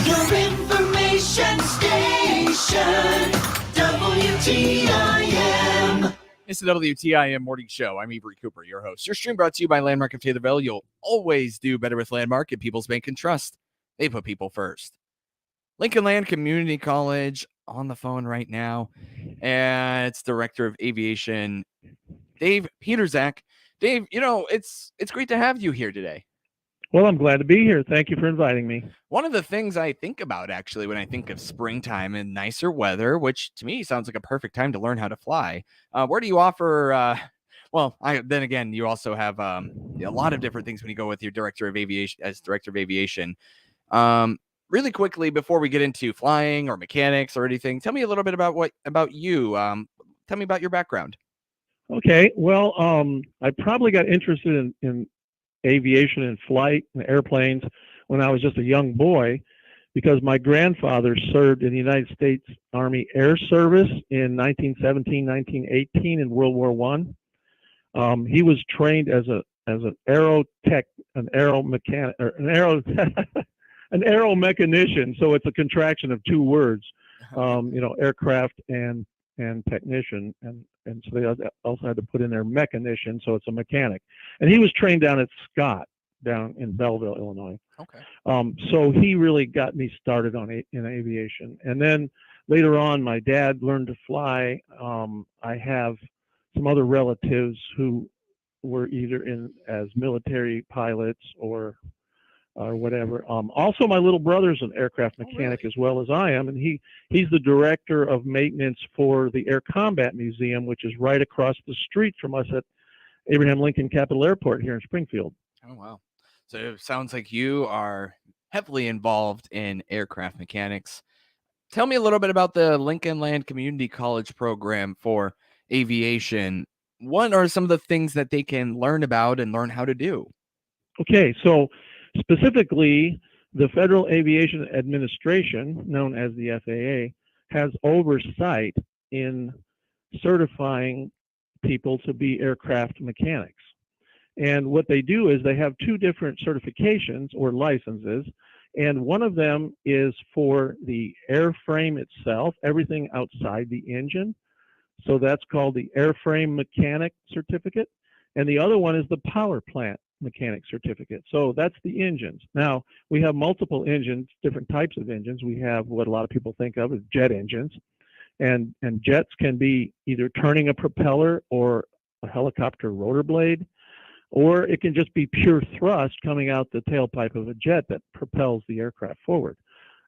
Your information station, WTIM. It's the WTIM Morning Show. I'm Avery Cooper, your host. Your stream brought to you by Landmark of Taylorville. You'll always do better with Landmark at People's Bank and Trust. They put people first. Lincoln Land Community College on the phone right now. And it's Director of Aviation, Dave Peterzak. Dave, it's great to have you here today. Well, I'm glad to be here. Thank you for inviting me. One of the things I think about, actually, when I think of springtime and nicer weather, which to me sounds like a perfect time to learn how to fly, where do you offer? Then again, you also have a lot of different things when you go with your Director of Aviation as Director of Aviation. Really quickly, before we get into flying or mechanics or anything, tell me a little bit about you. Tell me about your background. Okay. Well, I probably got interested in aviation and flight and airplanes when I was just a young boy, because my grandfather served in the United States Army Air Service in 1917, 1918 in World War I. He was trained as an aero tech, an aero mechanic, or an aero an aero mechanician. So it's a contraction of two words, aircraft and technician, and so they also had to put in their mechanician, so it's a mechanic. And he was trained down at Scott, down in Belleville, Illinois. Okay. So he really got me started in aviation. And then later on, my dad learned to fly. I have some other relatives who were either as military pilots or whatever. Also, my little brother's an aircraft mechanic as well as I am, and he's the director of maintenance for the Air Combat Museum, which is right across the street from us at Abraham Lincoln Capital Airport here in Springfield. Oh, wow. So it sounds like you are heavily involved in aircraft mechanics. Tell me a little bit about the Lincoln Land Community College program for aviation. What are some of the things that they can learn about and learn how to do? Okay, so specifically, the Federal Aviation Administration, known as the FAA, has oversight in certifying people to be aircraft mechanics. And what they do is they have two different certifications or licenses, and one of them is for the airframe itself, everything outside the engine. So that's called the Airframe Mechanic Certificate. And the other one is the Power Plant Mechanic Certificate. So that's the engines. Now, we have multiple engines, different types of engines. We have what a lot of people think of as jet engines. And jets can be either turning a propeller or a helicopter rotor blade, or it can just be pure thrust coming out the tailpipe of a jet that propels the aircraft forward.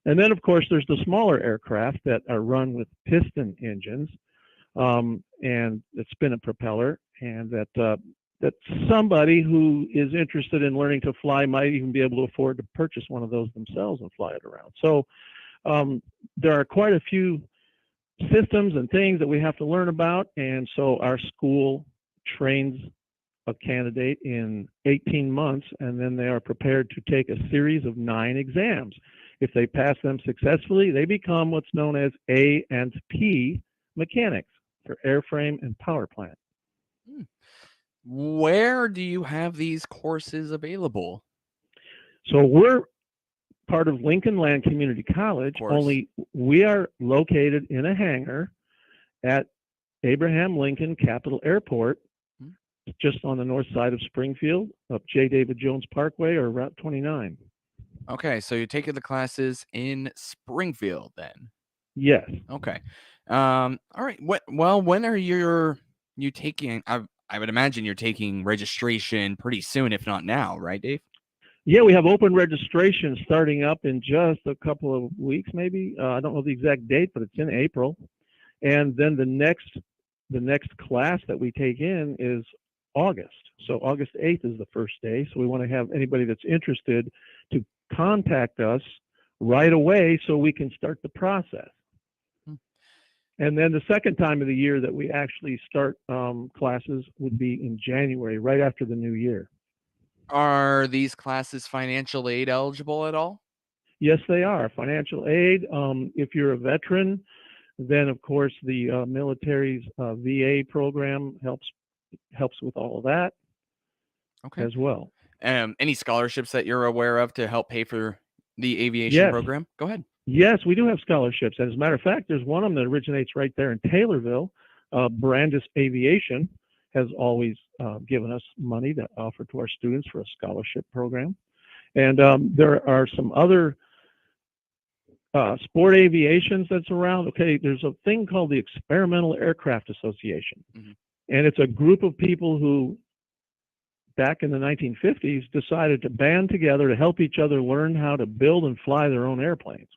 And then, of course, there's the smaller aircraft that are run with piston engines and that spin a propeller, and that somebody who is interested in learning to fly might even be able to afford to purchase one of those themselves and fly it around. So there are quite a few systems and things that we have to learn about, and so our school trains a candidate in 18 months, and then they are prepared to take a series of 9 exams. If they pass them successfully, they become what's known as A and P mechanics for airframe and power plant. Where do you have these courses available? So we're part of Lincoln Land Community College, only we are located in a hangar at Abraham Lincoln Capital Airport, just on the north side of Springfield, up J. David Jones Parkway or Route 29. Okay, so you're taking the classes in Springfield then? Yes. Okay. All right. When are you taking? I would imagine you're taking registration pretty soon, if not now, right, Dave? Yeah, we have open registration starting up in just a couple of weeks, maybe. I don't know the exact date, but it's in April. And then the next class that we take in is August. So August 8th is the first day. So we want to have anybody that's interested to contact us right away so we can start the process. And then the second time of the year that we actually start classes would be in January, right after the new year. Are these classes financial aid eligible at all? Yes, they are. Financial aid. If you're a veteran, then of course the military's VA program helps with all of that. Okay. As well. Any scholarships that you're aware of to help pay for the aviation Yes. program? Go ahead. Yes, we do have scholarships. And as a matter of fact, there's one of them that originates right there in Taylorville. Brandis Aviation has always given us money to offer to our students for a scholarship program. And there are some other sport aviations that's around. Okay, there's a thing called the Experimental Aircraft Association. Mhm. And it's a group of people who, back in the 1950s, decided to band together to help each other learn how to build and fly their own airplanes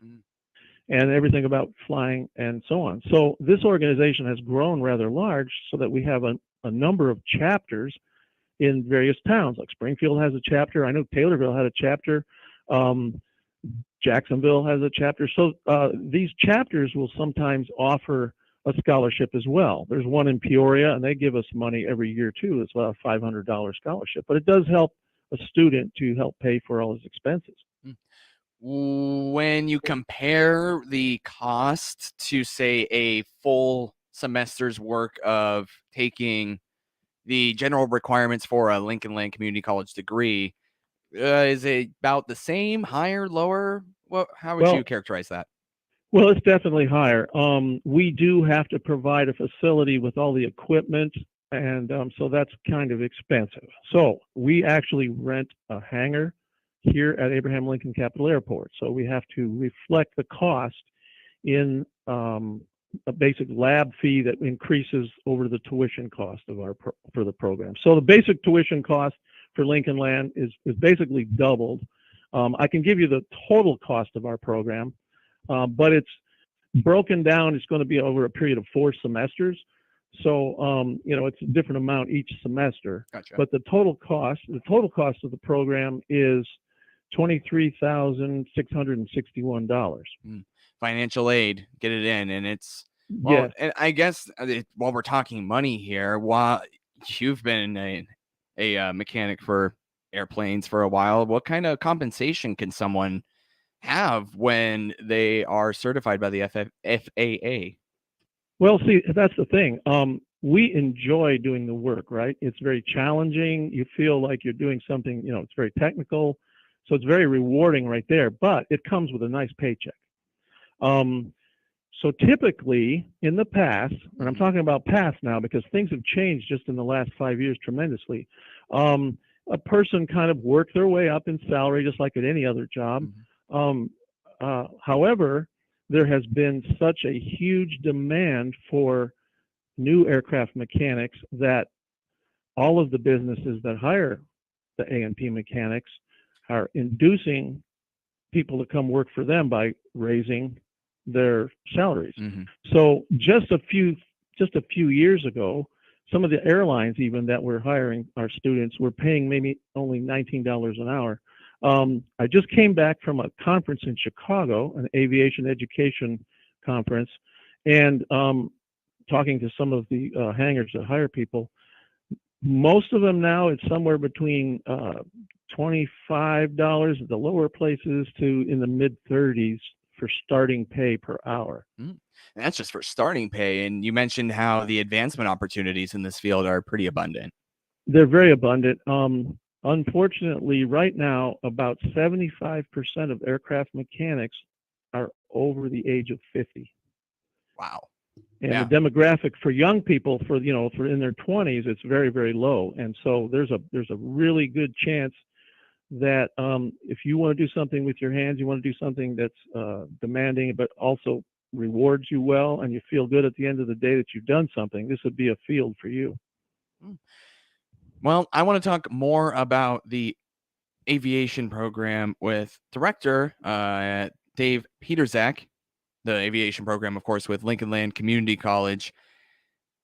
and everything about flying and so on. So this organization has grown rather large so that we have a number of chapters in various towns. Like Springfield has a chapter. I know Taylorville had a chapter. Jacksonville has a chapter. So these chapters will sometimes offer a scholarship as well. There's one in Peoria, and they give us money every year too. It's about a $500 scholarship, but it does help a student to help pay for all his expenses. When you compare the cost to, say, a full semester's work of taking the general requirements for a Lincoln Land Community College degree, is it about the same, higher, lower? How would you characterize that? Well, it's definitely higher. We do have to provide a facility with all the equipment, and so that's kind of expensive. So we actually rent a hangar here at Abraham Lincoln Capital Airport. So we have to reflect the cost in a basic lab fee that increases over the tuition cost of for the program. So the basic tuition cost for Lincoln Land is basically doubled. I can give you the total cost of our program. But it's broken down. It's going to be over a period of 4 semesters. So, it's a different amount each semester. Gotcha. But the total cost of the program is $23,661. Financial aid, get it in. And it's, yes. And I guess while we're talking money here, while you've been a mechanic for airplanes for a while, what kind of compensation can someone have when they are certified by the FAA? Well, see, that's the thing. We enjoy doing the work, right? It's very challenging. You feel like you're doing something, it's very technical. So it's very rewarding right there, but it comes with a nice paycheck. So typically in the past, and I'm talking about past now because things have changed just in the last 5 years tremendously. A person kind of worked their way up in salary just like at any other job. However, there has been such a huge demand for new aircraft mechanics that all of the businesses that hire the A&P mechanics are inducing people to come work for them by raising their salaries. So just a few years ago, some of the airlines even that were hiring our students were paying maybe only $19 an hour. I just came back from a conference in Chicago, an aviation education conference, and talking to some of the hangars that hire people. Most of them now, it's somewhere between $25 at the lower places to in the mid-30s for starting pay per hour. And that's just for starting pay. And you mentioned how the advancement opportunities in this field are pretty abundant. They're very abundant. Unfortunately, right now, about 75% of aircraft mechanics are over the age of 50. Wow. And the demographic for young people, for in their 20s, it's very, very low. And so there's a really good chance that if you want to do something with your hands, you want to do something that's demanding, but also rewards you well, and you feel good at the end of the day that you've done something, this would be a field for you. Well, I want to talk more about the aviation program with Director Dave Peterzak, the aviation program, of course, with Lincoln Land Community College.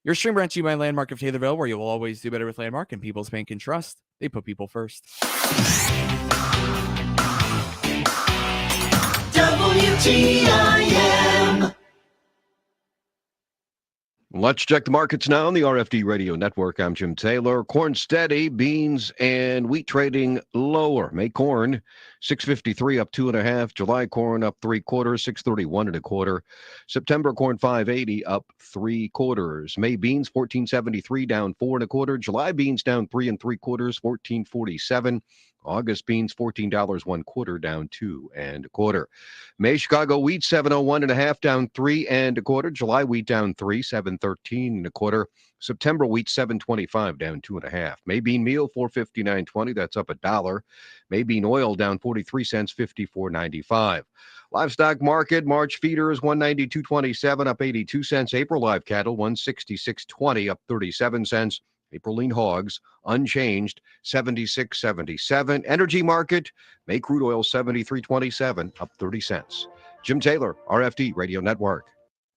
Your stream brought to you by Landmark of Taylorville, where you will always do better with Landmark and people's bank and trust. They put people first. WTIM. Let's check the markets now on the RFD Radio Network. I'm Jim Taylor. Corn steady, beans and wheat trading lower. May corn $6.53 up 2.5. July corn up 3/4, $6.31 1/4. September corn $5.80 up 3/4. May beans $14.73 down 4 1/4. July beans down 3 3/4, $14.47. August beans $14 1/4, down 2 1/4. May Chicago wheat 701 1/2, down 3 1/4. July wheat down 3, 713 1/4. September wheat 725, down 2 1/2. May bean meal 459.20, that's up $1. May bean oil down 43 cents, 54.95. Livestock market, March feeders 192.27, up 82 cents. April live cattle 166.20, up 37 cents. April lean hogs unchanged, 76.77. Energy market, May crude oil 73.27, up 30 cents. Jim Taylor, RFD Radio Network.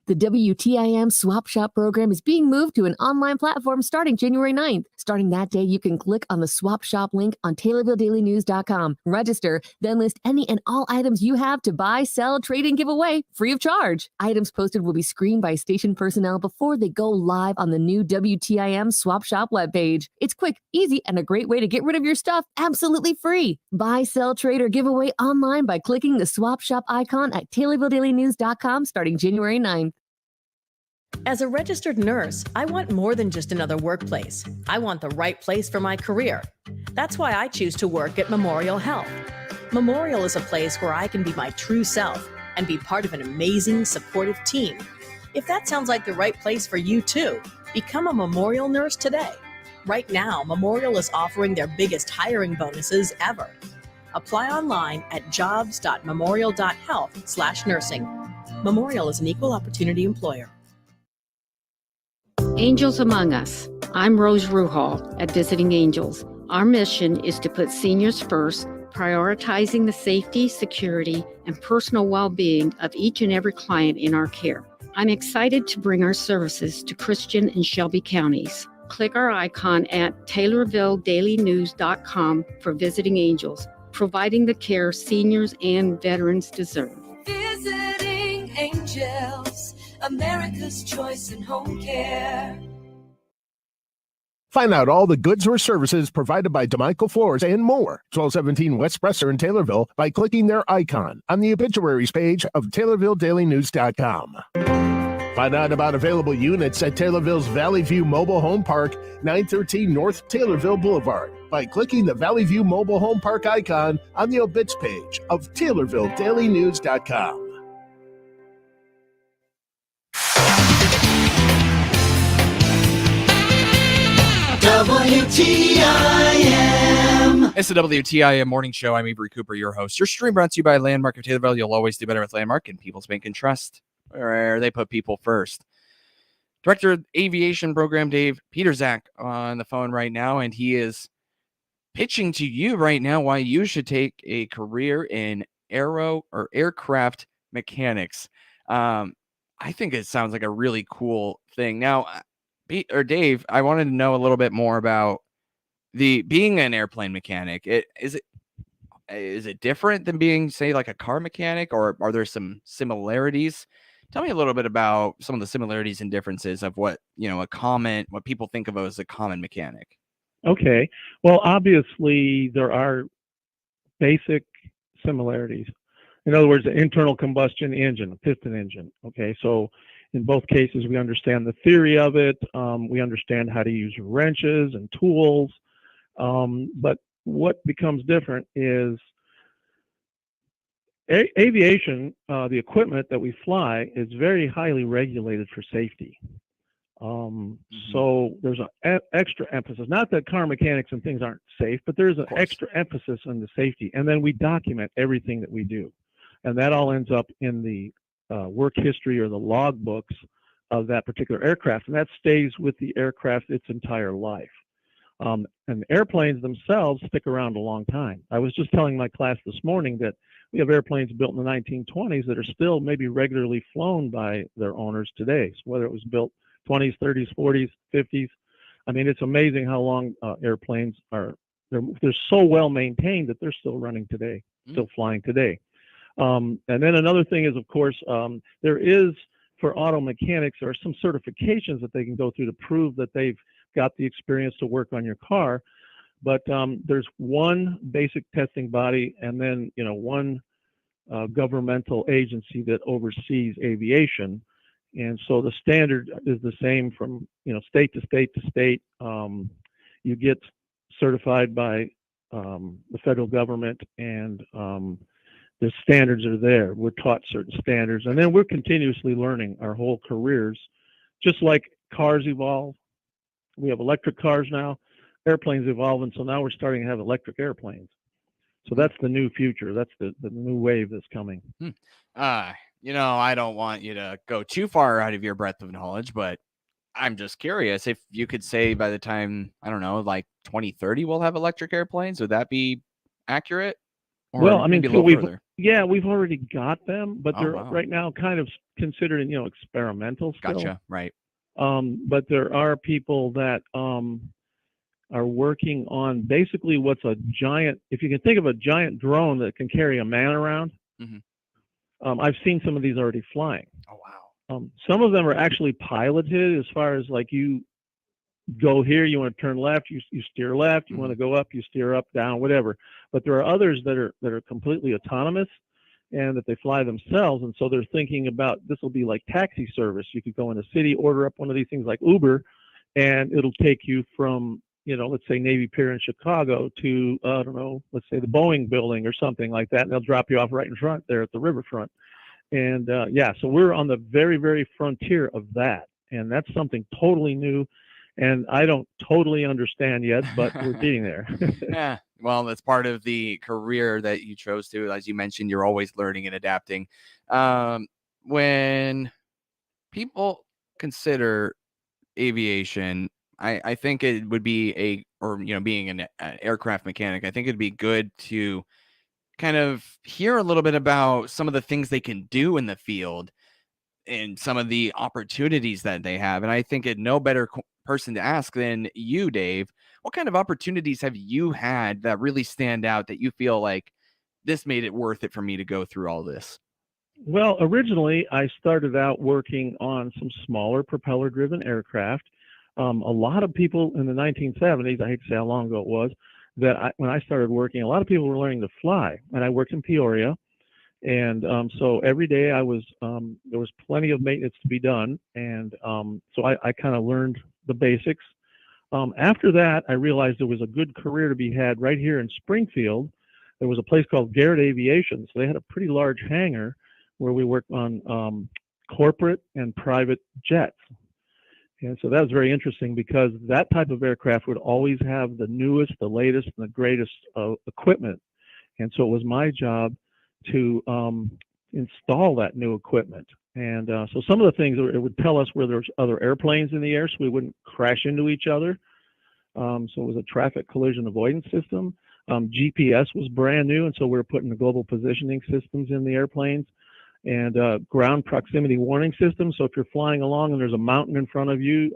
The WTIM Swap Shop program is being moved to an online platform starting January 9th. Starting that day, you can click on the Swap Shop link on TaylorvilleDailyNews.com, register, then list any and all items you have to buy, sell, trade, and give away free of charge. Items posted will be screened by station personnel before they go live on the new WTIM Swap Shop webpage. It's quick, easy, and a great way to get rid of your stuff absolutely free. Buy, sell, trade, or give away online by clicking the Swap Shop icon at TaylorvilleDailyNews.com starting January 9th. As a registered nurse, I want more than just another workplace. I want the right place for my career. That's why I choose to work at Memorial Health. Memorial is a place where I can be my true self and be part of an amazing, supportive team. If that sounds like the right place for you too, become a Memorial nurse today. Right now, Memorial is offering their biggest hiring bonuses ever. Apply online at jobs.memorial.health/nursing. Memorial is an equal opportunity employer. Angels Among Us. I'm Rose Ruhal at Visiting Angels. Our mission is to put seniors first, prioritizing the safety, security, and personal well-being of each and every client in our care. I'm excited to bring our services to Christian and Shelby counties. Click our icon at TaylorvilleDailyNews.com for Visiting Angels, providing the care seniors and veterans deserve. Visiting Angels, America's choice in home care. Find out all the goods or services provided by DeMichael Floors and more. 1217 West Presser in Taylorville by clicking their icon on the obituaries page of TaylorvilleDailyNews.com. Find out about available units at Taylorville's Valley View Mobile Home Park, 913 North Taylorville Boulevard by clicking the Valley View Mobile Home Park icon on the obits page of TaylorvilleDailyNews.com. WTIM. It's the WTIM Morning Show. I'm Avery Cooper, your host. Your stream brought to you by Landmark of Taylorville. You'll always do better with Landmark and People's Bank and Trust, where they put people first. Director of Aviation Program Dave Peterzak on the phone right now, and he is pitching to you right now why you should take a career in aircraft mechanics. I think it sounds like a really cool thing. Now, Dave, I wanted to know a little bit more about being an airplane mechanic. Is it different than being, say, like a car mechanic, or are there some similarities? Tell me a little bit about some of the similarities and differences of what people think of as a common mechanic. Okay. Well, obviously there are basic similarities. In other words, an internal combustion engine, a piston engine. Okay. So in both cases, we understand the theory of it. We understand how to use wrenches and tools. But what becomes different is aviation, the equipment that we fly is very highly regulated for safety. So there's an extra emphasis, not that car mechanics and things aren't safe, but there's an extra emphasis on the safety. And then we document everything that we do. And that all ends up in the work history or the log books of that particular aircraft. And that stays with the aircraft its entire life. And airplanes themselves stick around a long time. I was just telling my class this morning that we have airplanes built in the 1920s that are still maybe regularly flown by their owners today. So whether it was built 20s, 30s, 40s, 50s. I mean, it's amazing how long airplanes are. They're so well maintained that they're still running today, still flying today. And then another thing is, of course, there is, for auto mechanics, there are some certifications that they can go through to prove that they've got the experience to work on your car. But there's one basic testing body, and then one governmental agency that oversees aviation. And so the standard is the same from state to state to state. You get certified by the federal government, and the standards are there. We're taught certain standards, and then we're continuously learning our whole careers, just like cars evolve. We have electric cars now, airplanes evolve, and so now we're starting to have electric airplanes. So that's the new future. That's the new wave that's coming. I don't want you to go too far out of your breadth of knowledge, but I'm just curious if you could say by the time, I don't know, like 2030, we'll have electric airplanes. Would that be accurate? Or well, I mean, maybe a so little further? we've already got them, but they're right now kind of considered, experimental still. Gotcha. Right. But there are people that are working on basically what's a giant, if you can think of a giant drone that can carry a man around. Mm-hmm. I've seen some of these already flying. Oh, wow. Some of them are actually piloted, as far as like, you go here, you want to turn left, you steer left, you want to go up, you steer up, down, whatever. But there are others that are completely autonomous, and that they fly themselves. And so they're thinking about, this will be like taxi service. You could go in a city, order up one of these things like Uber, and it'll take you from, let's say Navy Pier in Chicago to, I don't know, let's say the Boeing building or something like that. And they'll drop you off right in front there at the riverfront. And so we're on the very, very frontier of that. And that's something totally new. And I don't totally understand yet, but we're getting there. Yeah. Well, that's part of the career that you chose to. As you mentioned, you're always learning and adapting. When people consider aviation, I think it would be being an aircraft mechanic, I think it'd be good to kind of hear a little bit about some of the things they can do in the field and some of the opportunities that they have. And I think no better person to ask than you, Dave. What kind of opportunities have you had that really stand out, that you feel like this made it worth it for me to go through all this? Well, originally I started out working on some smaller propeller driven aircraft. A lot of people in the 1970s, I hate to say how long ago it was, when I started working, a lot of people were learning to fly, and I worked in Peoria. And so every day there was plenty of maintenance to be done. And so I kind of learned the basics. After that, I realized there was a good career to be had right here in Springfield. There was a place called Garrett Aviation. So they had a pretty large hangar where we worked on corporate and private jets. And so that was very interesting, because that type of aircraft would always have the newest, the latest, and the greatest equipment. And so it was my job to install that new equipment. And so some of the things, it would tell us where there's other airplanes in the air so we wouldn't crash into each other. So it was a traffic collision avoidance system. GPS was brand new, and so we were putting the global positioning systems in the airplanes, and ground proximity warning systems. So if you're flying along and there's a mountain in front of you,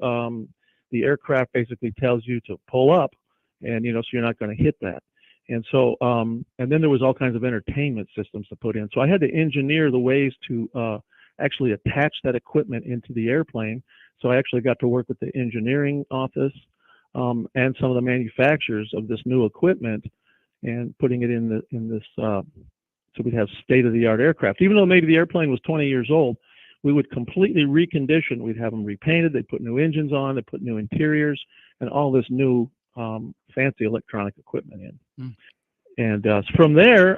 the aircraft basically tells you to pull up, and so you're not going to hit that. And so, and then there was all kinds of entertainment systems to put in. So I had to engineer the ways to actually attach that equipment into the airplane. So I actually got to work with the engineering office and some of the manufacturers of this new equipment, and putting it in this, so we'd have state-of-the-art aircraft. Even though maybe the airplane was 20 years old, we would completely recondition. We'd have them repainted. They'd put new engines on. They'd put new interiors, and all this new fancy electronic equipment in. And from there,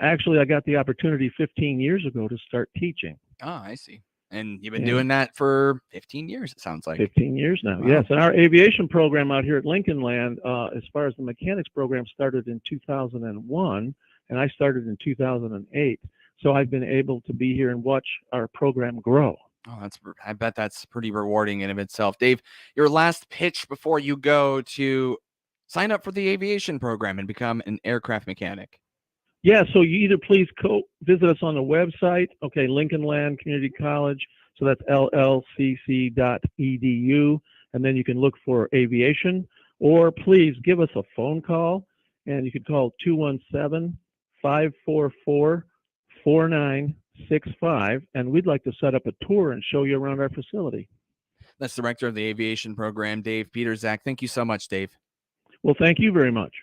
actually, I got the opportunity 15 years ago to start teaching. Oh, I see. And you've been doing that for 15 years, it sounds like. 15 years now, wow. Yes. And our aviation program out here at Lincoln Land, as far as the mechanics program, started in 2001, and I started in 2008. So I've been able to be here and watch our program grow. Oh, I bet that's pretty rewarding in of itself. Dave, your last pitch before you go to sign up for the aviation program and become an aircraft mechanic. Yeah, so you either please visit us on the website, okay, Lincoln Land Community College, so that's llcc.edu, and then you can look for aviation, or please give us a phone call, and you can call 217-544-4965, and we'd like to set up a tour and show you around our facility. That's Director of the Aviation Program, Dave Peterzak. Thank you so much, Dave. Well, thank you very much.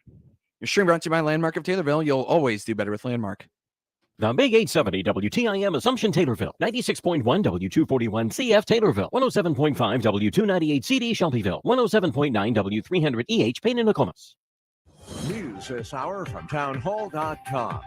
Your stream brought to you by Landmark of Taylorville. You'll always do better with Landmark. The Big 870 WTIM Assumption Taylorville, 96.1 W241 CF Taylorville, 107.5 W298 CD Shelbyville, 107.9 W300 EH Payne and Nokomis. News news this hour from townhall.com.